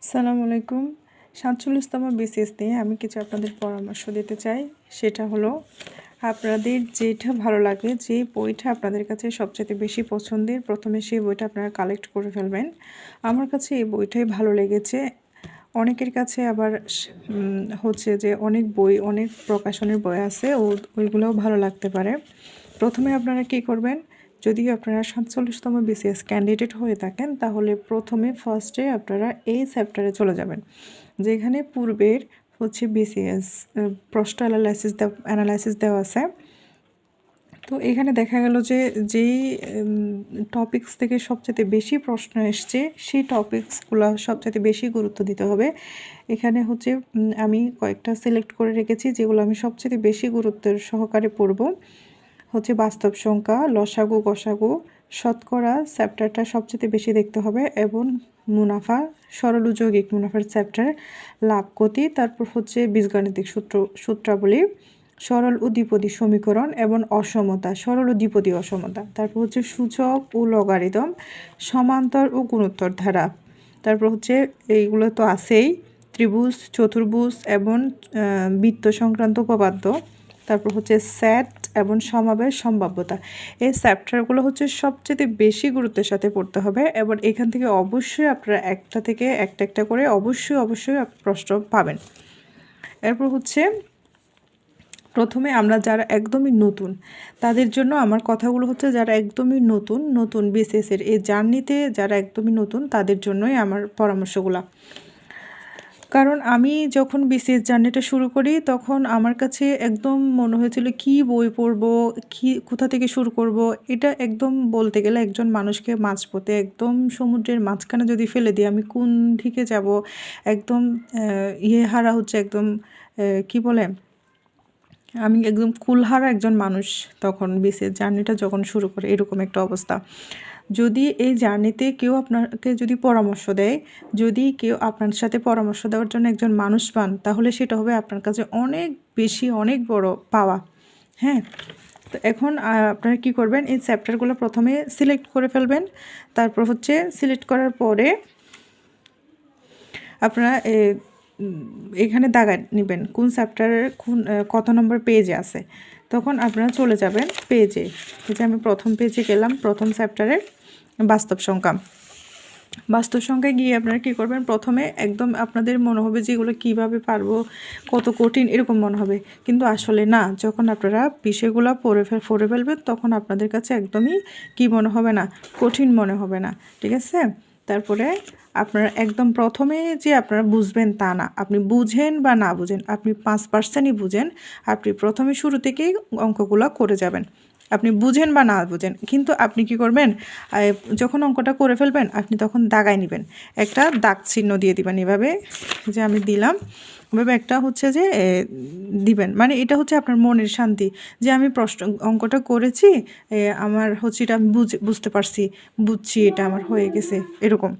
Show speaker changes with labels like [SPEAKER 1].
[SPEAKER 1] আসসালামু আলাইকুম। ৪৭তম বিসিএস নিয়ে আমি কিছু আপনাদের পরামর্শ দিতে চাই। সেটা হলো আপনাদের যেটা ভালো লাগে, যে বইটা আপনাদের কাছে সবচেয়ে বেশি পছন্দের, প্রথমে সেই বইটা আপনারা কালেক্ট করে ফেলবেন। আমার কাছে এই বইটাই ভালো লেগেছে। অনেকের কাছে আবার হচ্ছে যে অনেক বই, অনেক প্রকাশনের বই আছে, ওইগুলোও ভালো লাগতে পারে। প্রথমে আপনারা কী করবেন, যদি আপনারা ৪৭তম বিসিএস ক্যান্ডিডেট হয়ে থাকেন, তাহলে প্রথমে ফার্স্টে আপনারা এই চ্যাপ্টারে চলে যাবেন, যেখানে পূর্বের হচ্ছে বিসিএস প্রশ্ন অ্যানালাইসিস দেওয়া আছে। তো এখানে দেখা গেল যে যেই টপিকস থেকে সবচেয়ে বেশি প্রশ্ন এসছে, সেই টপিকসগুলো সবচেয়ে বেশি গুরুত্ব দিতে হবে। এখানে হচ্ছে আমি কয়েকটা সিলেক্ট করে রেখেছি, যেগুলো আমি সবচেয়ে বেশি গুরুত্বের সহকারে পড়ব। হচ্ছে বাস্তব সংখ্যা, লসাগু, গসাগু, শতকরা চ্যাপ্টারটা সবচেয়ে বেশি দেখতে হবে, এবং মুনাফা, সরল ও যৌগিক মুনাফার চ্যাপ্টার, লাভ ক্ষতি, তারপর হচ্ছে বীজগাণিতিক সূত্রাবলী, সরল ও দ্বিপদী সমীকরণ এবং অসমতা, সরল ও দ্বিপদী অসমতা, তারপর হচ্ছে সূচক ও লগারিদম, সমান্তর ও গুণোত্তর ধারা, তারপর হচ্ছে এইগুলো তো আছেই, ত্রিভুজ, চতুর্ভুজ এবং বৃত্ত সংক্রান্ত উপপাদ্য, তারপর হচ্ছে সেট এবং সমাবেশ সম্ভাব্যতা। এই চ্যাপ্টারগুলো হচ্ছে সবচেয়ে বেশি গুরুত্বের সাথে পড়তে হবে, এবং এখান থেকে অবশ্যই আপনারা একটা থেকে একটা করে অবশ্যই প্রশ্ন পাবেন। এরপর হচ্ছে প্রথমে আমরা যারা একদমই নতুন, তাদের জন্য আমার কথাগুলো হচ্ছে যারা একদমই নতুন বিসিএসের এই জার্নিতে যারা একদমই নতুন, তাদের জন্যই আমার পরামর্শগুলো। কারণ আমি যখন বিসিএস জার্নিটা শুরু করি, তখন আমার কাছে একদম মনে হয়েছিল কি বই পড়বো, কোথা থেকে শুরু করব। এটা একদম বলতে গেলে একজন মানুষকে মাঝপথে একদম সমুদ্রের মাঝখানে যদি ফেলে দিই, আমি কোন দিকে যাব, একদম হারা হচ্ছে, একদম কি বলে, আমি একদম কুলহারা একজন মানুষ তখন বিসিএস জার্নিটা যখন শুরু করে, এরকম একটা অবস্থা। যদি এই জার্নিতে কেউ আপনাকে যদি পরামর্শ দেয়, যদি কেউ আপনার সাথে পরামর্শ দেওয়ার জন্য একজন মানুষ পান, তাহলে সেটা হবে আপনার কাছে অনেক বড় পাওয়া। হ্যাঁ, তো এখন আপনারা কী করবেন, এই চ্যাপ্টারগুলো প্রথমে সিলেক্ট করে ফেলবেন। তারপর হচ্ছে সিলেক্ট করার পরে আপনারা এখানে দাগা নেবেন কোন চ্যাপ্টারের কত নম্বর পেজে আছে। তখন আপনারা চলে যাবেন পেজে, যে আমি প্রথম পেজে গেলাম, প্রথম চ্যাপ্টারের বাস্তব সংখ্যায় গিয়ে আপনারা কী করবেন, প্রথমে একদম আপনাদের মনে হবে যে এগুলো কীভাবে পারবো, কত কঠিন, এরকম মনে হবে। কিন্তু আসলে না, যখন আপনারা বিষয়গুলো পড়ে ফেলবেন, তখন আপনাদের কাছে একদমই কী মনে হবে না, কঠিন মনে হবে না। ঠিক আছে? তারপরে আপনারা একদম প্রথমে যে আপনারা বুঝবেন তা না, আপনি বুঝেন বা না বুঝেন, আপনি 5%ই বুঝেন, আপনি প্রথমে শুরু থেকেই অঙ্কগুলো করে যাবেন। আপনি বুঝেন বা না বুঝেন, কিন্তু আপনি কি করবেন, যখন অঙ্কটা করে ফেলবেন, আপনি তখন দাগায় নেবেন, একটা দাগ চিহ্ন দিয়ে দিবেন, এভাবে যে আমি দিলাম, এভাবে একটা হচ্ছে যে দিবেন। মানে এটা হচ্ছে আপনার মনের শান্তি, যে আমি অঙ্কটা করেছি, আমার হচ্ছে এটা আমি বুঝতে পারছি, বুঝছি, এটা আমার হয়ে গেছে, এরকম।